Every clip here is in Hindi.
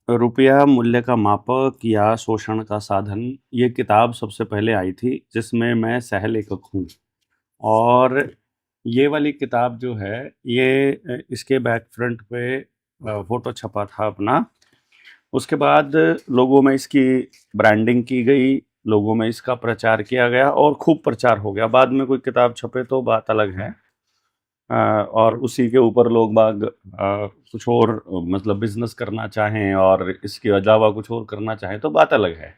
रुपया मूल्य का मापक या शोषण का साधन, ये किताब सबसे पहले आई थी जिसमें मैं सह-लेखक हूँ। और ये वाली किताब जो है ये इसके बैक फ्रंट पे फ़ोटो छपा था अपना। उसके बाद लोगों में इसकी ब्रांडिंग की गई, लोगों में इसका प्रचार किया गया और खूब प्रचार हो गया। बाद में कोई किताब छपे तो बात अलग है। और उसी के ऊपर लोग बाग कुछ और मतलब बिजनेस करना चाहें और इसके अलावा कुछ और करना चाहें तो बात अलग है।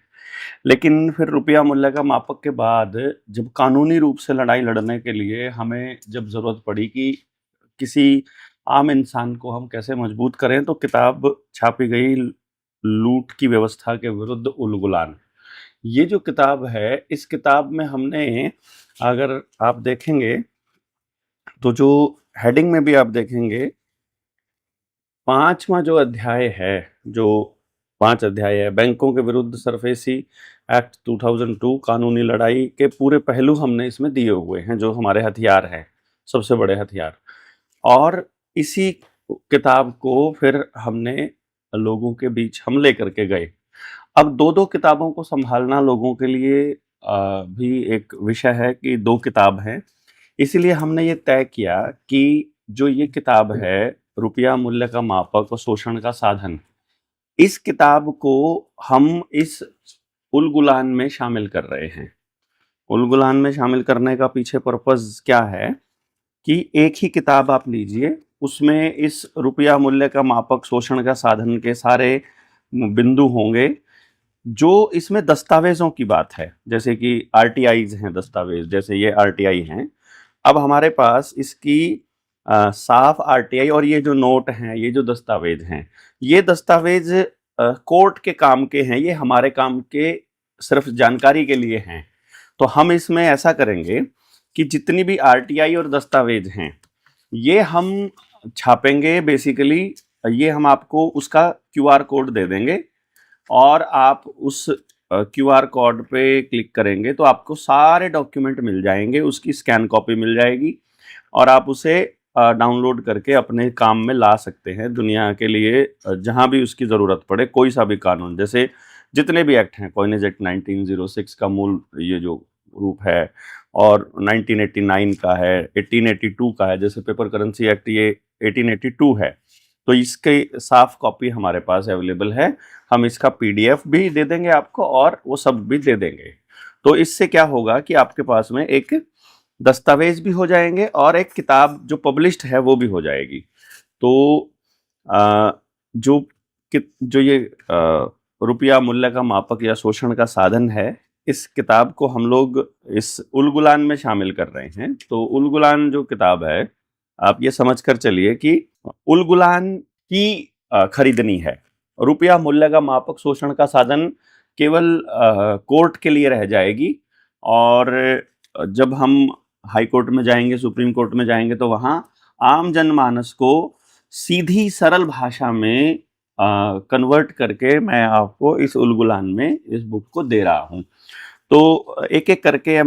लेकिन फिर रुपया मूल्य का मापक के बाद जब कानूनी रूप से लड़ाई लड़ने के लिए हमें जब ज़रूरत पड़ी कि किसी आम इंसान को हम कैसे मजबूत करें, तो किताब छापी गई लूट की व्यवस्था के विरुद्ध उलगुलान। ये जो किताब है, इस किताब में हमने, अगर आप देखेंगे तो जो हेडिंग में भी आप देखेंगे, 5वां जो अध्याय है, जो 5 अध्याय है, बैंकों के विरुद्ध सरफेसी एक्ट 2002 कानूनी लड़ाई के पूरे पहलू हमने इसमें दिए हुए हैं, जो हमारे हथियार हैं, सबसे बड़े हथियार। और इसी किताब को फिर हमने लोगों के बीच हम लेकर के गए। अब 2-2 किताबों को सँभालना लोगों के लिए भी एक विषय है कि 2 किताब हैं। इसीलिए हमने ये तय किया कि जो ये किताब है, रुपया मूल्य का मापक और शोषण का साधन, इस किताब को हम इस उलगुलान में शामिल कर रहे हैं। उलगुलान में शामिल करने का पीछे पर्पज़ क्या है कि एक ही किताब आप लीजिए, उसमें इस रुपया मूल्य का मापक, शोषण का साधन के सारे बिंदु होंगे। जो इसमें दस्तावेज़ों की बात है, जैसे कि आरटीआईज़ हैं दस्तावेज़, जैसे ये आरटीआई हैं। अब हमारे पास इसकी साफ आरटीआई और ये जो नोट हैं, ये जो दस्तावेज़ हैं, ये दस्तावेज़ कोर्ट के काम के हैं, ये हमारे काम के सिर्फ जानकारी के लिए हैं। तो हम इसमें ऐसा करेंगे कि जितनी भी आरटीआई और दस्तावेज़ हैं, ये हम छापेंगे बेसिकली। ये हम आपको उसका क्यूआर कोड दे देंगे और आप उस क्यूआर कोड पे क्लिक करेंगे तो आपको सारे डॉक्यूमेंट मिल जाएंगे, उसकी स्कैन कॉपी मिल जाएगी और आप उसे डाउनलोड करके अपने काम में ला सकते हैं दुनिया के लिए, जहां भी उसकी ज़रूरत पड़े। कोई सा भी कानून, जैसे जितने भी एक्ट हैं, कॉइनेज एक्ट 1906 का मूल ये जो रूप है, और 1989 का है, 1882 का है, जैसे पेपर करेंसी एक्ट ये 1882 है। तो इसकी साफ कॉपी हमारे पास अवेलेबल है। हम इसका पीडीएफ भी दे देंगे आपको और वो सब भी दे देंगे। तो इससे क्या होगा कि आपके पास में एक दस्तावेज भी हो जाएंगे और एक किताब जो पब्लिश्ड है वो भी हो जाएगी। तो आ, जो जो ये रुपया मूल्य का मापक या शोषण का साधन है, इस किताब को हम लोग इस उलगुलान में शामिल कर रहे हैं। तो उलगुलान जो किताब है, आप ये समझ कर चलिए कि उलगुलान की खरीदनी है। रुपया मूल्य का मापक शोषण का साधन केवल कोर्ट के लिए रह जाएगी, और जब हम हाई कोर्ट में जाएंगे, सुप्रीम कोर्ट में जाएंगे, तो वहाँ आम जनमानस को सीधी सरल भाषा में कन्वर्ट करके मैं आपको इस उलगुलान में इस बुक को दे रहा हूँ। तो एक एक करके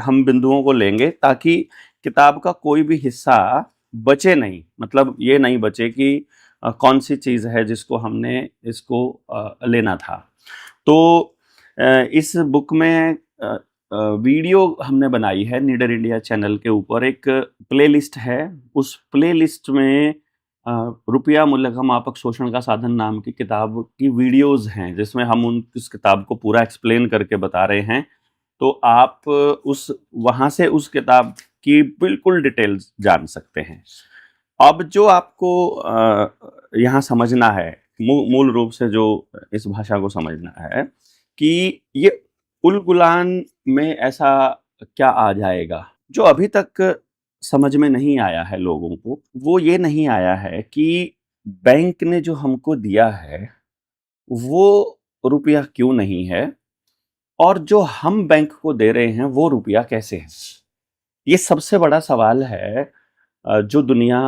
हम बिंदुओं को लेंगे ताकि किताब का कोई भी हिस्सा बचे नहीं। मतलब ये नहीं बचे कि कौन सी चीज़ है जिसको हमने इसको लेना था। तो इस बुक में वीडियो हमने बनाई है नीडर इंडिया चैनल के ऊपर, एक प्लेलिस्ट है। उस प्लेलिस्ट में रुपया मूल्य का मापक शोषण का साधन नाम की किताब की वीडियोस हैं, जिसमें हम उस किताब को पूरा एक्सप्लेन करके बता रहे हैं। तो आप उस वहाँ से उस किताब की बिल्कुल डिटेल्स जान सकते हैं। अब जो आपको यहाँ समझना है, मूल रूप से जो इस भाषा को समझना है कि ये उलगुलान में ऐसा क्या आ जाएगा जो अभी तक समझ में नहीं आया है लोगों को। वो ये नहीं आया है कि बैंक ने जो हमको दिया है वो रुपया क्यों नहीं है, और जो हम बैंक को दे रहे हैं वो रुपया कैसे है। ये सबसे बड़ा सवाल है जो दुनिया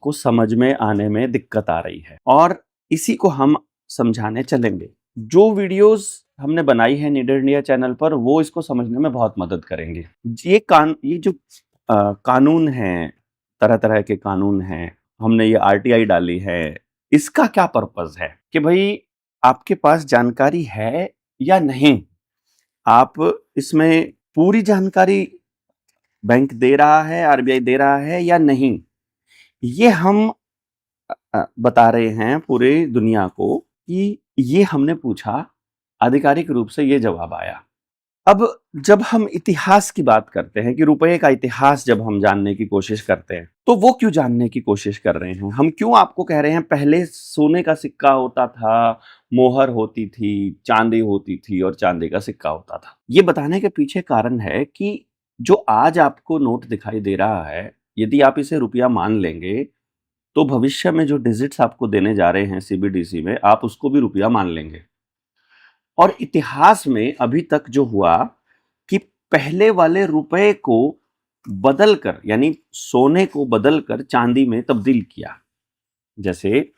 को समझ में आने में दिक्कत आ रही है, और इसी को हम समझाने चलेंगे। जो वीडियोस हमने बनाई है नीडर इंडिया चैनल पर, वो इसको समझने में बहुत मदद करेंगे। ये जो कानून हैं, तरह तरह के कानून हैं, हमने ये आरटीआई डाली है, इसका क्या पर्पस है कि भाई आपके पास जानकारी है या नहीं, आप इसमें पूरी जानकारी बैंक दे रहा है, आरबीआई दे रहा है या नहीं, ये हम बता रहे हैं पूरे दुनिया को कि ये हमने पूछा, आधिकारिक रूप से ये जवाब आया। अब जब हम इतिहास की बात करते हैं कि रुपए का इतिहास जब हम जानने की कोशिश करते हैं, तो वो क्यों जानने की कोशिश कर रहे हैं? हम क्यों आपको कह रहे हैं पहले सोने का सिक्का होता था, मोहर होती थी, चांदी होती थी और चांदी का सिक्का होता था। ये बताने के पीछे कारण है कि जो आज आपको नोट दिखाई दे रहा है, यदि आप इसे रुपया मान लेंगे, तो भविष्य में जो डिजिट्स आपको देने जा रहे हैं सीबीडीसी में, आप उसको भी रुपया मान लेंगे। और इतिहास में अभी तक जो हुआ कि पहले वाले रुपए को बदलकर, यानी सोने को बदलकर चांदी में तब्दील किया। जैसे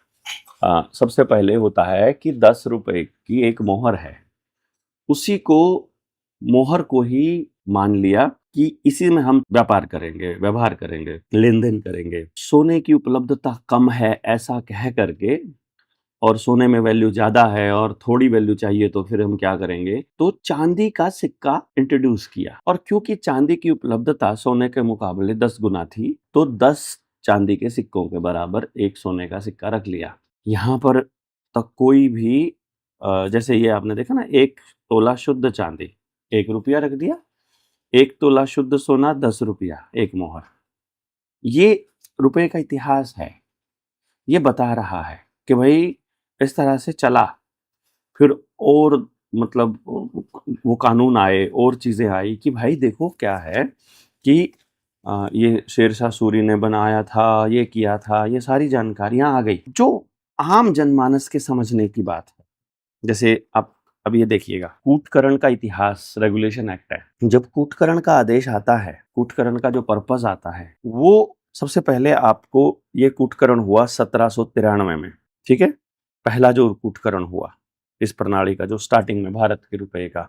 सबसे पहले होता है कि 10 रुपए की एक मोहर है, उसी को मोहर को ही मान लिया कि इसी में हम व्यापार करेंगे, व्यवहार करेंगे, लेन देन करेंगे। सोने की उपलब्धता कम है ऐसा कह करके, और सोने में वैल्यू ज्यादा है और थोड़ी वैल्यू चाहिए, तो फिर हम क्या करेंगे, तो चांदी का सिक्का इंट्रोड्यूस किया। और क्योंकि चांदी की उपलब्धता सोने के मुकाबले 10 गुना थी, तो 10 चांदी के सिक्कों के बराबर एक सोने का सिक्का रख लिया। यहाँ पर तक कोई भी जैसे ये आपने देखा ना, 1 तोला शुद्ध चांदी 1 रुपया रख दिया, 1 तोला शुद्ध सोना 10 रुपया एक मोहर। ये रुपए का इतिहास है, ये बता रहा है कि भाई इस तरह से चला। फिर और मतलब वो कानून आए और चीजें आई कि भाई देखो क्या है कि ये शेरशाह सूरी ने बनाया था, ये किया था, ये सारी जानकारियां आ गई जो आम जनमानस के समझने की बात है। जैसे आप अब ये देखिएगा, कूटकरण का इतिहास, रेगुलेशन एक्ट है। जब कूटकरण का आदेश आता है, कूटकरण का जो पर्पस आता है, वो सबसे पहले आपको, ये कूटकरण हुआ 1793 में, ठीक है, पहला जो कूटकरण हुआ इस प्रणाली का, जो स्टार्टिंग में भारत के रुपए का,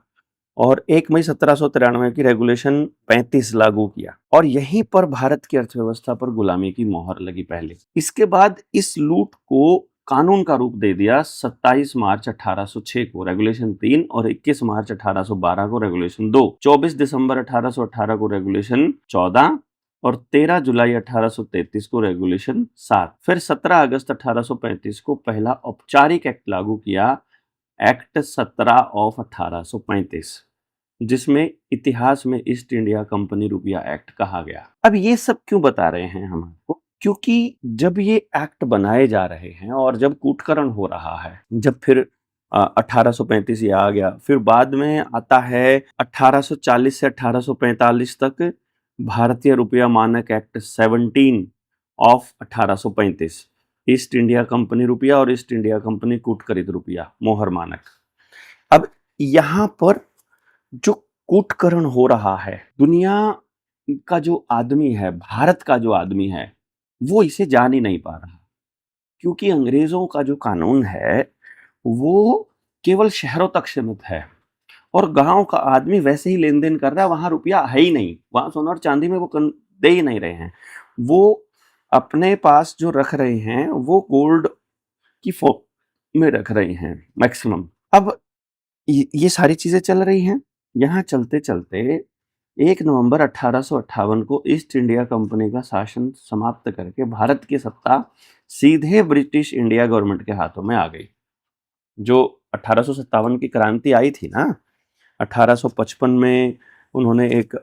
और 1 मई 1793 की रेगुलेशन 35 लागू किया, और यहीं पर भारत की अर्थव्यवस्था पर गुलामी की मोहर लगी पहले। इसके बाद इस लूट को कानून का रूप दे दिया 27 मार्च 1806 को रेगुलेशन 3, और 21 मार्च 1812 को रेगुलेशन 2, 24 दिसंबर 1818 को रेगुलेशन 14, और 13 जुलाई 1833 को रेगुलेशन 7। फिर 17 अगस्त 1835 को पहला औपचारिक एक्ट लागू किया, एक्ट 17 ऑफ 1835, जिसमें इतिहास में ईस्ट इंडिया कंपनी रुपया एक्ट कहा गया। अब ये सब क्यों बता रहे हैं हम आपको? क्योंकि जब ये एक्ट बनाए जा रहे हैं और जब कूटकरण हो रहा है, जब फिर 1835 ये आ गया, फिर बाद में आता है 1840 से 1845 तक भारतीय रुपया मानक act 17 of 1835, east India company रुपया और ईस्ट इंडिया कंपनी कूटकरित रुपया मोहर मानक। अब यहाँ पर जो कूटकरण हो रहा है, दुनिया का जो आदमी है, भारत का जो आदमी है, वो इसे जान ही नहीं पा रहा, क्योंकि अंग्रेजों का जो कानून है वो केवल शहरों तक सीमित है, और गांव का आदमी वैसे ही लेन देन कर रहा है, वहां रुपया है ही नहीं, वहां सोना और चांदी में वो दे ही नहीं रहे हैं। वो अपने पास जो रख रहे हैं वो गोल्ड की फॉर्म में रख रहे हैं मैक्सिमम। अब ये सारी चीजें चल रही हैं। यहाँ चलते चलते 1 नवंबर 1858 को ईस्ट इंडिया कंपनी का शासन समाप्त करके भारत की सत्ता सीधे ब्रिटिश इंडिया गवर्नमेंट के हाथों में आ गई। जो 1857 की क्रांति आई थी ना, 1855 में उन्होंने एक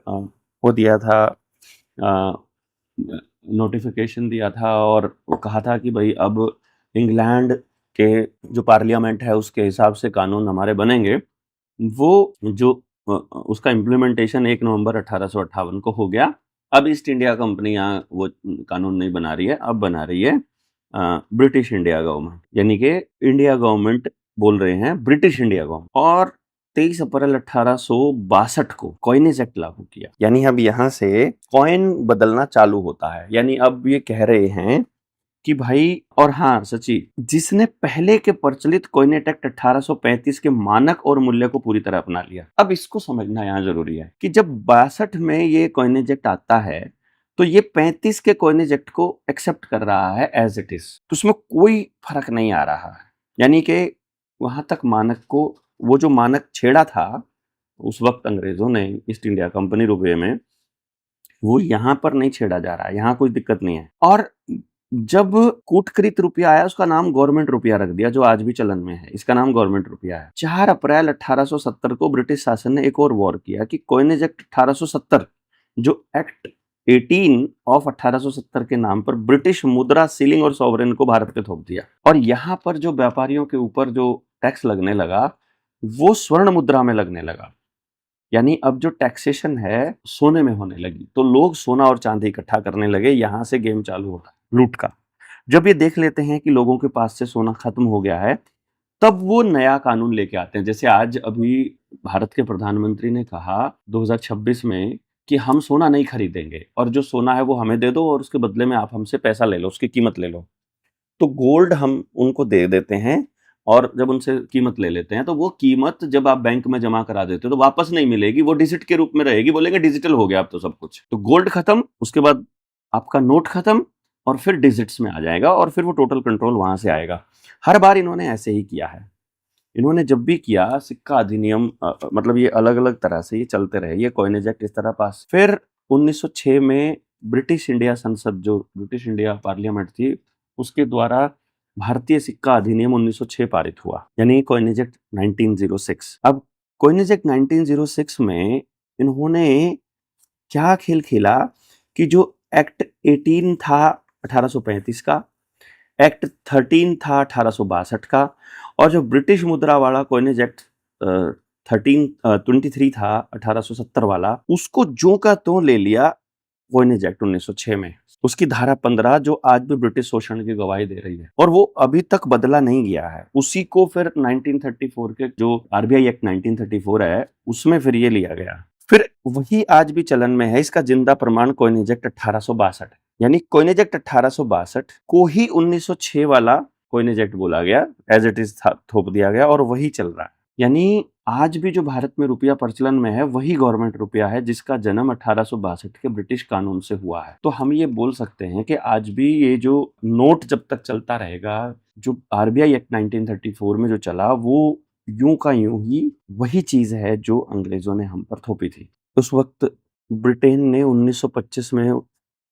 वो दिया था, नोटिफिकेशन दिया था, और वो कहा था कि भाई अब इंग्लैंड के जो पार्लियामेंट है उसके हिसाब से कानून हमारे बनेंगे। वो जो उसका इम्प्लीमेंटेशन 1 नवंबर 1858 को हो गया। अब ईस्ट इंडिया कंपनी यहाँ वो कानून नहीं बना रही है, अब बना रही है ब्रिटिश इंडिया गवर्नमेंट, यानी कि इंडिया गवर्नमेंट बोल रहे हैं ब्रिटिश इंडिया गवर्नमेंट। और 23 अप्रैल 1862 को कॉइनेज एक्ट लागू किया, यानी अब यहाँ से कॉइन बदलना चालू होता है। यानी अब ये कह रहे हैं कि भाई, और हाँ सची, जिसने पहले के प्रचलित कॉइनेट एक्ट 1835 के मानक और मूल्य को पूरी तरह अपना लिया। अब इसको समझना यहाँ जरूरी है कि जब 62 में ये कॉइनेज एक्ट आता है, तो ये 35 के कॉइनेज एक्ट को एक्सेप्ट कर रहा है एज इट इज, तो उसमें कोई फर्क नहीं आ रहा है। यानी कि वहां तक मानक को, वो जो मानक छेड़ा था उस वक्त अंग्रेजों ने ईस्ट इंडिया कंपनी रुपये में, वो यहाँ पर नहीं छेड़ा जा रहा है, यहाँ कोई दिक्कत नहीं है। और जब कूटकृत रुपया आया, उसका नाम गवर्नमेंट रुपया रख दिया, जो आज भी चलन में है, इसका नाम गवर्नमेंट रुपया है। 4 अप्रैल 1870 को ब्रिटिश शासन ने एक और वॉर किया कि कॉइनेज एक्ट 1870, जो एक्ट 18 ऑफ 1870 के नाम पर ब्रिटिश मुद्रा सीलिंग और सॉवरेन को भारत पे थोप दिया। और यहाँ पर जो व्यापारियों के ऊपर जो टैक्स लगने लगा वो स्वर्ण मुद्रा में लगने लगा। यानी अब जो टैक्सेशन है सोने में होने लगी, तो लोग सोना और चांदी इकट्ठा करने लगे। यहां से गेम चालू होता है लूट का। जब ये देख लेते हैं कि लोगों के पास से सोना खत्म हो गया है, तब वो नया कानून लेके आते हैं। जैसे आज अभी भारत के प्रधानमंत्री ने कहा 2026 में कि हम सोना नहीं खरीदेंगे, और जो सोना है वो हमें दे दो और उसके बदले में आप हमसे पैसा ले लो, उसकी कीमत ले लो। तो गोल्ड हम उनको दे देते हैं, और जब उनसे कीमत ले लेते हैं तो वो कीमत जब आप बैंक में जमा करा देते हो तो वापस नहीं मिलेगी, वो डिजिट के रूप में रहेगी। बोलेंगे डिजिटल हो गया अब तो सब कुछ। तो गोल्ड खत्म, उसके बाद आपका नोट खत्म, और फिर डिजिट्स में आ जाएगा, और फिर वो टोटल कंट्रोल वहां से आएगा। हर बार इन्होंने ऐसे ही किया है। इन्होंने जब भी किया, सिक्का अधिनियम, मतलब ये अलग अलग तरह से ये चलते रहे, ये कॉइनेज एक्ट इस तरह पास। फिर 1906 में ब्रिटिश इंडिया संसद, जो ब्रिटिश इंडिया पार्लियामेंट थी, उसके द्वारा भारतीय सिक्का अधिनियम 1906 पारित हुआ, यानी कॉइनेज एक्ट 1906। अब कॉइनेज एक्ट 1906 में इन्होंने क्या खेल खेला कि जो एक्ट 18 था 1835 का, एक्ट 13 था 1862 का, और जो ब्रिटिश मुद्रा वाला कॉइनेज एक्ट 23 था 1870 वाला, उसको ज्यों का त्यों ले लिया कॉइनेज एक्ट 1906 में। उसकी धारा 15 जो आज भी ब्रिटिश शोषण की गवाही दे रही है, और वो अभी तक बदला नहीं गया है। उसी को फिर 1934 के जो आरबीआई एक्ट 1934 है, उसमें फिर ये लिया गया। फिर वही आज भी चलन में है। इसका जिंदा प्रमाण कॉइनेज एक्ट 1862 है। यानी कॉइनेज एक्ट 1862 को ही 1906 वाला कॉइनेज एक्ट बोला गया, एज इट इज थोप दिया गया, और वही चल रहा है। यानी आज भी जो भारत में रुपया प्रचलन में है वही गवर्नमेंट रुपया है, जिसका जन्म 1862 के ब्रिटिश कानून से हुआ है। तो हम ये बोल सकते हैं कि आज भी ये जो नोट जब तक चलता रहेगा, जो आरबीआई एक्ट 1934 में जो चला, वो यूं का यूं ही वही चीज है जो अंग्रेजों ने हम पर थोपी थी। उस वक्त ब्रिटेन ने 1925 में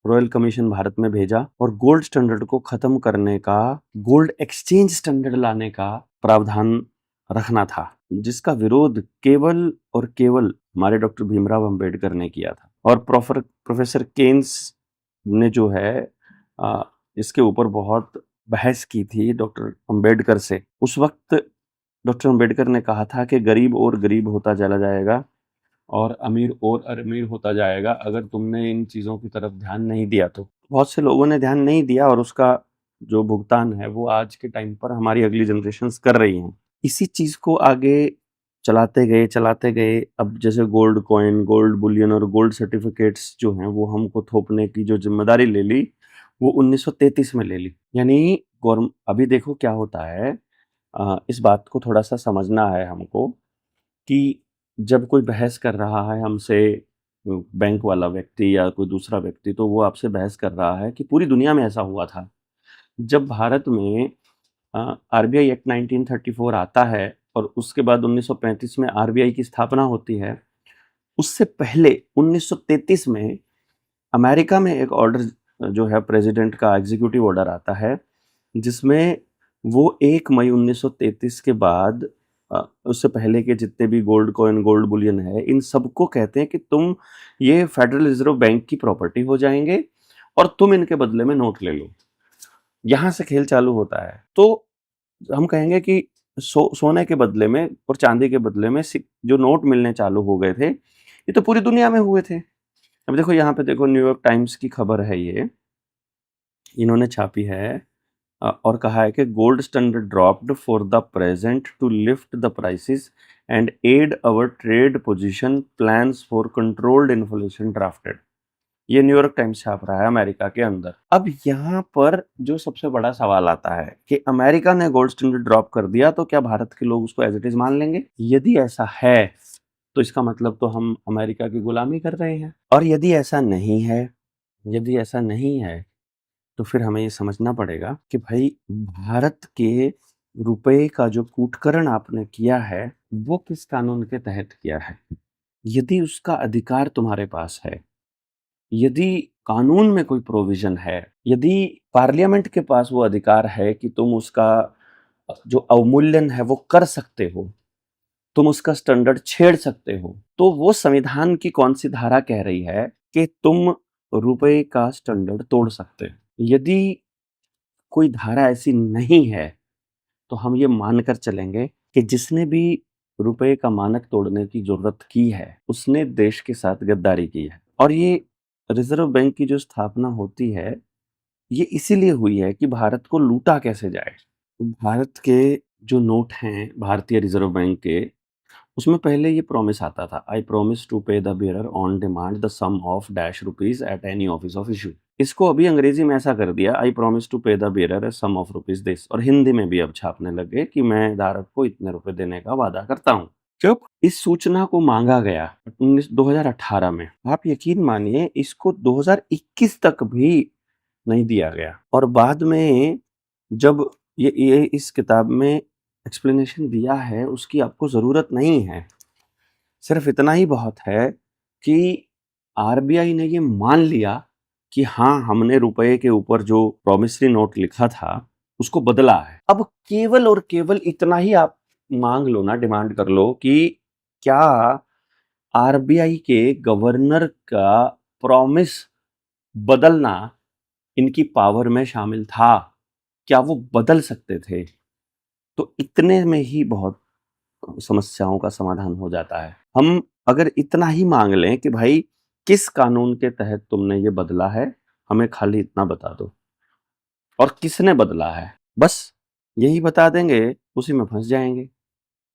रॉयल कमीशन भारत में भेजा, और गोल्ड स्टैंडर्ड को खत्म करने का, गोल्ड एक्सचेंज स्टैंडर्ड लाने का प्रावधान रखना था, जिसका विरोध केवल और केवल हमारे डॉक्टर भीमराव अंबेडकर ने किया था। और प्रोफेसर केन्स ने जो है इसके ऊपर बहुत बहस की थी डॉक्टर अंबेडकर से। उस वक्त डॉक्टर अंबेडकर ने कहा था कि गरीब और गरीब होता चला जाएगा और अमीर और अमीर होता जाएगा अगर तुमने इन चीज़ों की तरफ ध्यान नहीं दिया। तो बहुत से लोगों ने ध्यान नहीं दिया, और उसका जो भुगतान है वो आज के टाइम पर हमारी अगली जनरेशन्स कर रही हैं। इसी चीज़ को आगे चलाते गए। अब जैसे गोल्ड कॉइन, गोल्ड बुलियन और गोल्ड सर्टिफिकेट्स जो हैं, वो हमको थोपने की जो जिम्मेदारी ले ली, वो 1933 में ले ली। यानी अभी देखो क्या होता है, इस बात को थोड़ा सा समझना है हमको, कि जब कोई बहस कर रहा है हमसे, बैंक वाला व्यक्ति या कोई दूसरा व्यक्ति, तो वो आपसे बहस कर रहा है कि पूरी दुनिया में ऐसा हुआ था। जब भारत में आरबीआई एक्ट 1934 आता है और उसके बाद 1935 में आरबीआई की स्थापना होती है, उससे पहले 1933 में अमेरिका में एक ऑर्डर जो है प्रेसिडेंट का एग्जीक्यूटिव ऑर्डर आता है, जिसमें वो 1 मई 1933 के बाद उससे पहले के जितने भी गोल्ड कॉइन, गोल्ड बुलियन है, इन सबको कहते हैं कि तुम ये फेडरल रिजर्व बैंक की प्रॉपर्टी हो जाएंगे और तुम इनके बदले में नोट ले लो। यहाँ से खेल चालू होता है। तो हम कहेंगे कि सोने के बदले में और चांदी के बदले में जो नोट मिलने चालू हो गए थे, ये तो पूरी दुनिया में हुए थे। अब देखो यहाँ पे देखो, न्यूयॉर्क टाइम्स की खबर है ये, इन्होंने छापी है और कहा है कि gold standard dropped for the present to lift the prices and aid our trade position, plans for controlled inflation drafted. ये न्यूयॉर्क टाइम्स छाप रहा है अमेरिका के अंदर। अब यहाँ पर जो सबसे बड़ा सवाल आता है कि अमेरिका ने गोल्ड स्टैंडर्ड ड्रॉप कर दिया, तो क्या भारत के लोग उसको एज इट इज मान लेंगे? यदि ऐसा है तो इसका मतलब तो हम अमेरिका की गुलामी कर रहे हैं। और यदि ऐसा नहीं है यदि ऐसा नहीं है तो फिर हमें ये समझना पड़ेगा कि भाई भारत के रुपए का जो कूटकरण आपने किया है वो किस कानून के तहत किया है। यदि उसका अधिकार तुम्हारे पास है, यदि कानून में कोई प्रोविजन है, यदि पार्लियामेंट के पास वो अधिकार है कि तुम उसका जो अवमूल्यन है वो कर सकते हो, तुम उसका स्टैंडर्ड छेड़ सकते हो, तो वो संविधान की कौन सी धारा कह रही है कि तुम रुपए का स्टैंडर्ड तोड़ सकते हो। यदि कोई धारा ऐसी नहीं है तो हम ये मानकर चलेंगे कि जिसने भी रुपए का मानक तोड़ने की जरूरत की है उसने देश के साथ गद्दारी की है। और ये रिजर्व बैंक की जो स्थापना होती है ये इसीलिए हुई है कि भारत को लूटा कैसे जाए। भारत के जो नोट हैं भारतीय रिजर्व बैंक के, उसमें पहले ये प्रॉमिस आता था, I promise to pay the bearer on demand the sum of dash rupees at any office of issue. इसको अभी अंग्रेजी में ऐसा कर दिया, I promise to pay the bearer sum of rupees this, और हिंदी में भी अब छापने लगे कि मैं धारक को इतने रुपए देने का वादा करता हूँ। जब इस सूचना को मांगा गया 2018 में, आप यकीन मानिए इसको 2021 तक भी नहीं दिया गया। और बाद में जब ये इस किताब में एक्सप्लेनेशन दिया है उसकी आपको ज़रूरत नहीं है, सिर्फ इतना ही बहुत है कि आरबीआई ने ये मान लिया कि हाँ हमने रुपए के ऊपर जो प्रॉमिसरी नोट लिखा था उसको बदला है। अब केवल और केवल इतना ही आप मांग लो ना, डिमांड कर लो कि क्या आरबीआई के गवर्नर का प्रॉमिस बदलना इनकी पावर में शामिल था, क्या वो बदल सकते थे? तो इतने में ही बहुत समस्याओं का समाधान हो जाता है। हम अगर इतना ही मांग लें कि भाई किस कानून के तहत तुमने ये बदला है, हमें खाली इतना बता दो और किसने बदला है, बस यही बता देंगे, उसी में फंस जाएंगे।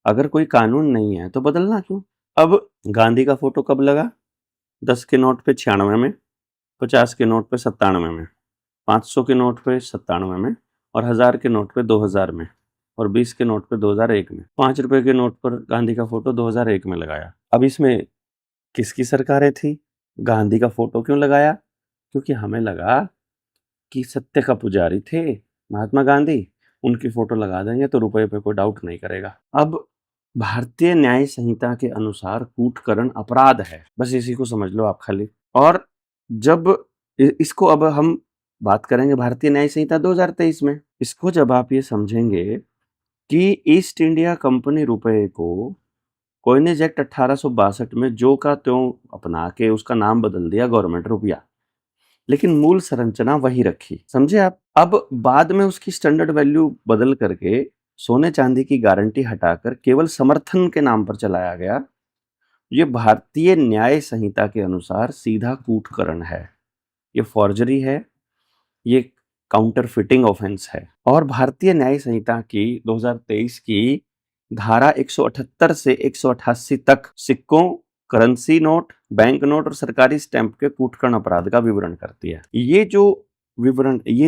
अगर कोई कानून नहीं है तो बदलना क्यों? अब गांधी का फोटो कब लगा? 10 के नोट पे 96 में, 50 के नोट पे 97 में, 500 के नोट पे 97 में, और 1000 के नोट पे 2000 में, और 20 के नोट पे 2001 में। 5 रुपए के नोट पर गांधी का फोटो 2001 में लगाया। अब इसमें किसकी सरकारें थी? गांधी का फोटो क्यों लगाया? क्योंकि हमें लगा कि सत्य का पुजारी थे महात्मा गांधी, उनकी फोटो लगा देंगे तो रुपए पे कोई डाउट नहीं करेगा। अब भारतीय न्याय संहिता के अनुसार कूटकरण अपराध है, बस इसी को समझ लो आप खाली। और जब इसको अब हम बात करेंगे भारतीय न्याय संहिता 2023 में, इसको जब आप ये समझेंगे कि ईस्ट इंडिया कंपनी रुपए को कॉइनेज एक्ट 1862 में जो का त्यों अपना के उसका नाम बदल दिया गवर्नमेंट रुपया, लेकिन मूल संरचना वही रखी, समझे आप। अब बाद में उसकी स्टैंडर्ड वैल्यू बदल करके सोने चांदी की गारंटी हटाकर केवल समर्थन के नाम पर चलाया गया। ये भारतीय न्याय संहिता के अनुसार सीधा कूटकरण है, ये फॉर्जरी है, ये काउंटर फिटिंग ऑफेंस है। और भारतीय न्याय संहिता की 2023 की धारा 178 से 188 तक सिक्कों, करेंसी नोट, बैंक नोट और सरकारी स्टैंप के कूटकरण अपराध का विवरण करती है। ये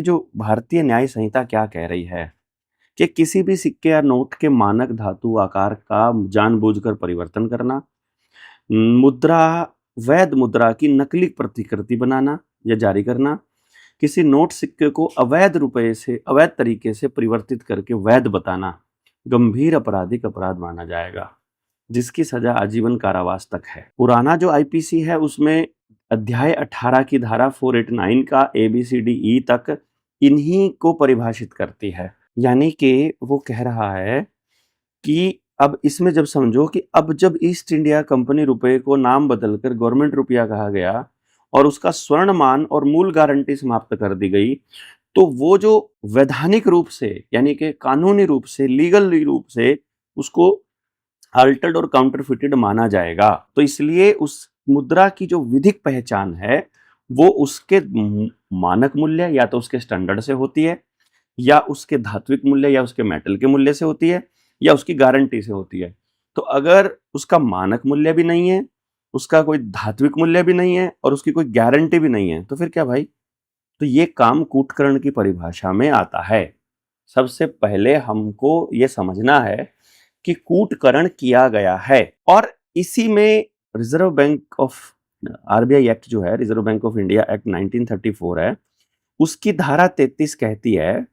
जो भारतीय न्याय संहिता क्या कह रही है कि किसी भी सिक्के या नोट के मानक धातु आकार का जानबूझकर परिवर्तन करना, मुद्रा वैध मुद्रा की नकली प्रतिकृति बनाना या जारी करना, किसी नोट सिक्के को अवैध तरीके से परिवर्तित करके वैध बताना गंभीर आपराधिक अपराध माना जाएगा, जिसकी सजा आजीवन कारावास तक है। पुराना जो आईपीसी है उसमें अध्याय 18 की धारा 489 का ABCDE तक इन्हीं को परिभाषित करती है। यानी कि वो कह रहा है कि अब इसमें जब समझो कि अब जब ईस्ट इंडिया कंपनी रुपए को नाम बदलकर गवर्नमेंट रुपया कहा गया और उसका स्वर्ण मान और मूल गारंटी समाप्त कर दी गई, तो वो जो वैधानिक रूप से यानी कि कानूनी रूप से, लीगल रूप से उसको अल्टर्ड और काउंटरफिटेड माना जाएगा। तो इसलिए उस मुद्रा की जो विधिक पहचान है वो उसके मानक मूल्य या तो उसके स्टैंडर्ड से होती है, या उसके धात्विक मूल्य या उसके मेटल के मूल्य से होती है, या उसकी गारंटी से होती है। तो अगर उसका मानक मूल्य भी नहीं है, उसका कोई धात्विक मूल्य भी नहीं है और उसकी कोई गारंटी भी नहीं है, तो फिर क्या भाई? तो ये काम कूटकरण की परिभाषा में आता है। सबसे पहले हमको ये समझना है कि कूटकरण किया गया है, और इसी में reserve bank of RBI act जो है, reserve bank of India act 1934 है, उसकी धारा 33 कहती है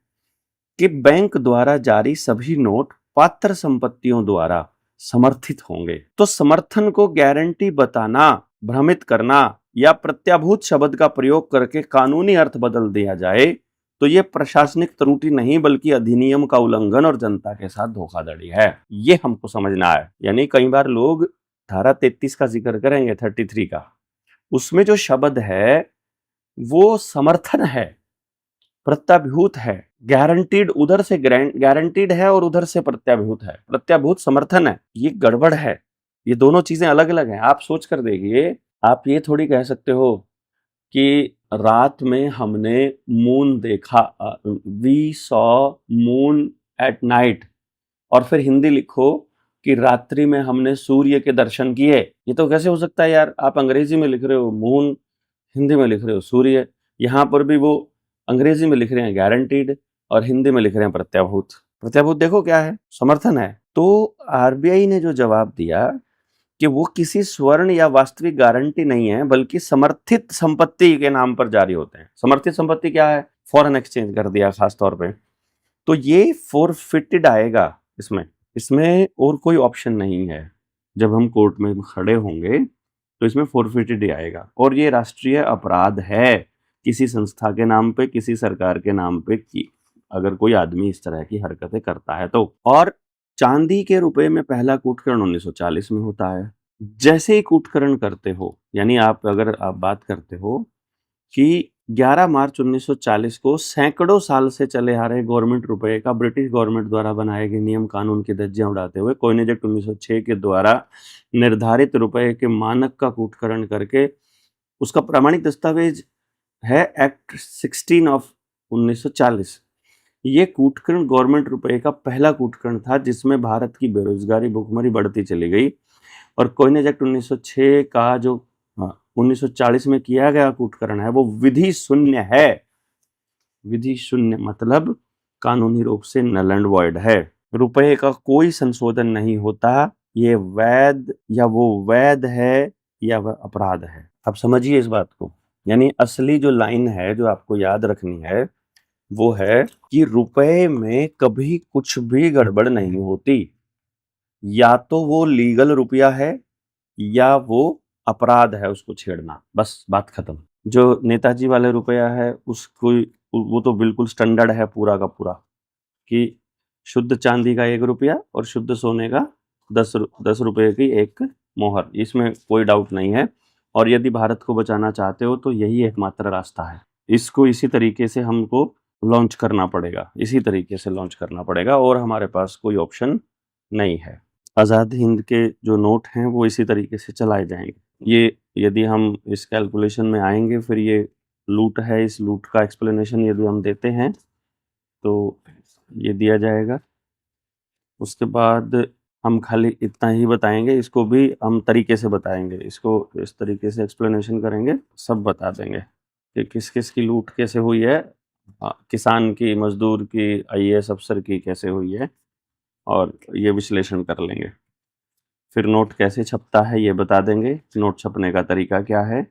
कि बैंक द्वारा जारी सभी नोट पात्र संपत्तियों द्वारा समर्थित होंगे। तो समर्थन को गारंटी बताना, भ्रमित करना या प्रत्याभूत शब्द का प्रयोग करके कानूनी अर्थ बदल दिया जाए तो ये प्रशासनिक त्रुटि नहीं बल्कि अधिनियम का उल्लंघन और जनता के साथ धोखाधड़ी है। ये हमको समझना है। यानी कई बार लोग धारा 33 का जिक्र करेंगे, 33 का, उसमें जो शब्द है वो समर्थन है, प्रत्याभूत है, गारंटीड उधर से गारंटीड है और उधर से प्रत्याभूत है, प्रत्याभूत समर्थन है। ये गड़बड़ है, ये दोनों चीजें अलग अलग हैं। आप सोच कर देखिए, आप ये थोड़ी कह सकते हो कि रात में हमने मून देखा, we saw moon at night, और फिर हिंदी लिखो कि रात्रि में हमने सूर्य के दर्शन किए। ये तो कैसे हो सकता है यार? आप अंग्रेजी में लिख रहे हो मून, हिंदी में लिख रहे हो सूर्य। यहाँ पर भी वो अंग्रेजी में लिख रहे हैं गारंटीड और हिंदी में लिख रहे हैं प्रत्याभूत। प्रत्याभूत देखो क्या है, समर्थन है। तो आरबीआई ने जो जवाब दिया कि वो किसी स्वर्ण या वास्तविक गारंटी नहीं है बल्कि समर्थित संपत्ति के नाम पर जारी होते हैं। समर्थित संपत्ति क्या है? फॉरेन एक्सचेंज कर दिया खास तौर पे। तो ये फोरफिटेड आएगा इसमें और कोई ऑप्शन नहीं है। जब हम कोर्ट में खड़े होंगे तो इसमें फोरफिटेड ही आएगा, और ये राष्ट्रीय अपराध है किसी संस्था के नाम पे, किसी सरकार के नाम पे, की अगर कोई आदमी इस तरह की हरकतें करता है तो। और चांदी के रुपए में पहला कूटकरण 1940 में होता है। जैसे ही कूटकरण करते हो, यानी अगर आप बात करते हो कि 11 मार्च 1940 को सैकड़ों साल से चले आ रहे गवर्नमेंट रुपए का ब्रिटिश गवर्नमेंट द्वारा बनाए गए नियम कानून की धज्जियां उड़ाते हुए कॉइनेज एक्ट 1906 के द्वारा निर्धारित रुपए के मानक का कूटकरण करके, उसका प्रामाणिक दस्तावेज है एक्ट 16 ऑफ 1940। ये कूटकरण गवर्नमेंट रुपए का पहला कूटकरण था जिसमें भारत की बेरोजगारी, भुखमरी बढ़ती चली गई। और कॉइनेज एक्ट 1906 का जो 1940 में किया गया कूटकरण है वो विधि शून्य है। विधि शून्य मतलब कानूनी रूप से नल एंड वॉइड है। रुपए का कोई संशोधन नहीं होता। ये वैध या वो वैध है या वह अपराध है। आप समझिए इस बात को। यानी असली जो लाइन है जो आपको याद रखनी है वो है कि रुपए में कभी कुछ भी गड़बड़ नहीं होती। या तो वो लीगल रुपया है या वो अपराध है उसको छेड़ना, बस बात खत्म। जो नेताजी वाले रुपया है उसको, वो तो बिल्कुल स्टैंडर्ड है पूरा का पूरा, कि शुद्ध चांदी का 1 रुपया और शुद्ध सोने का 10 रुपये की एक मोहर, इसमें कोई डाउट नहीं है। और यदि भारत को बचाना चाहते हो तो यही एकमात्र रास्ता है। इसको इसी तरीके से हमको लॉन्च करना पड़ेगा, इसी तरीके से लॉन्च करना पड़ेगा, और हमारे पास कोई ऑप्शन नहीं है। आज़ाद हिंद के जो नोट हैं वो इसी तरीके से चलाए जाएंगे। ये यदि हम इस कैलकुलेशन में आएंगे, फिर ये लूट है, इस लूट का एक्सप्लेनेशन यदि हम देते हैं तो ये दिया जाएगा। उसके बाद हम खाली इतना ही बताएंगे, इसको भी हम तरीके से बताएंगे, इसको इस तरीके से एक्सप्लेनेशन करेंगे, सब बता देंगे कि किस किस की लूट कैसे हुई है, किसान की, मजदूर की, आईएएस अफसर की कैसे हुई है, और ये विश्लेषण कर लेंगे। फिर नोट कैसे छपता है ये बता देंगे, नोट छपने का तरीका क्या है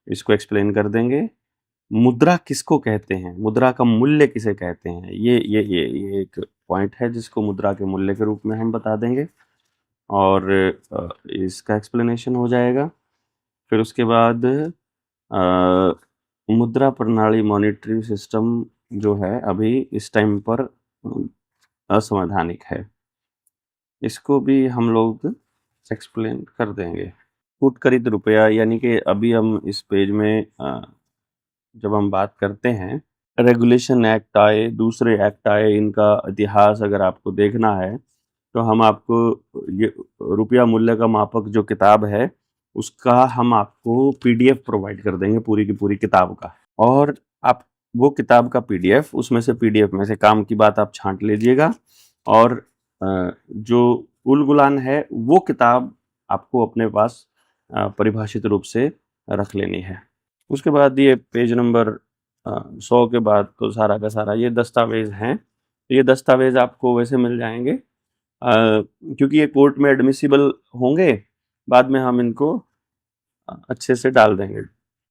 इसको एक्सप्लेन कर देंगे। मुद्रा किसको कहते हैं, मुद्रा का मूल्य किसे कहते हैं, ये एक पॉइंट है जिसको मुद्रा के मूल्य के रूप में हम बता देंगे, और इसका एक्सप्लेनेशन हो जाएगा। फिर उसके बाद मुद्रा प्रणाली मॉनिटरी सिस्टम जो है अभी इस टाइम पर असंवैधानिक है, इसको भी हम लोग एक्सप्लेन कर देंगे। कूटखरीद रुपया, यानी कि अभी हम इस पेज में जब हम बात करते हैं, रेगुलेशन एक्ट आए, दूसरे एक्ट आए, इनका इतिहास अगर आपको देखना है तो हम आपको ये रुपया मूल्य का मापक जो किताब है उसका हम आपको पीडीएफ प्रोवाइड कर देंगे, पूरी की पूरी किताब का। और आप वो किताब का पीडीएफ, उसमें से पीडीएफ में से काम की बात आप छांट लीजिएगा, और जो उल गुलान है वो किताब आपको अपने पास परिभाषित रूप से रख लेनी है। उसके बाद ये पेज नंबर 100 के बाद तो सारा का सारा ये दस्तावेज हैं। ये दस्तावेज आपको वैसे मिल जाएंगे क्योंकि ये कोर्ट में एडमिसिबल होंगे, बाद में हम इनको अच्छे से डाल देंगे।